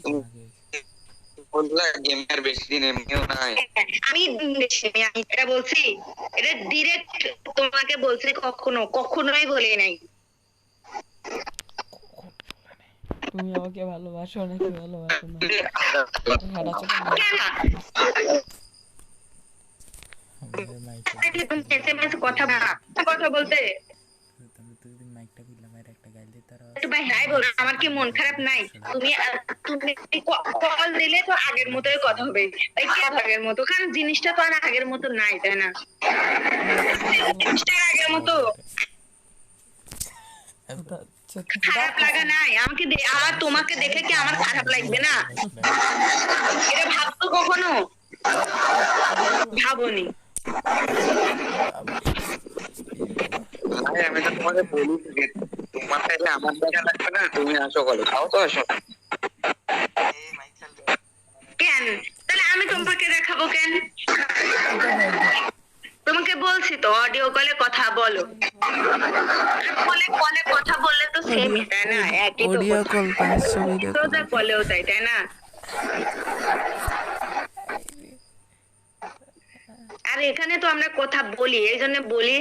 তুমি বললা গেমার বেশি দিন এমনিও নাই। আমি আমি এটা বলছি, এটা ডিরেক্ট তোমাকে বলছি, কখনোই বলি নাই। তুমি আমাকে ভালোবাসো নাকি ভালোবাসো না? কথা বলতে আমার কি মন খারাপ নাই? তুমি তুমি কল দিলে তো আগের মতোই কথা হবে, তাই কি আগের মতো, কারণ জিনিসটা তো আর আগের মতো নাই, তাই না? জিনিসটা আগের মতো খারাপ লাগা নাই আমাকে, আর তোমাকে দেখে কি আমার খারাপ লাগবে না? এটা ভাবতো কখনো? ভাবনি। আমি তো তোমাকে বলি যে তোমার কাছে আমার দেখা লাগবে না, তুমি আসো বলো, তাও তো আসো। কেন তাহলে আমি তোমাকে দেখাবো কেন? তোমাকে বলছি তো অডিও কলে কথা বলো, কলে কথা বললে তো সেম, তাই না? একই তো অডিও কল 500 ভিডিও কল কলেও তাই না? আর এখানে তো আমরা কথা বলি, এই জন্য বলি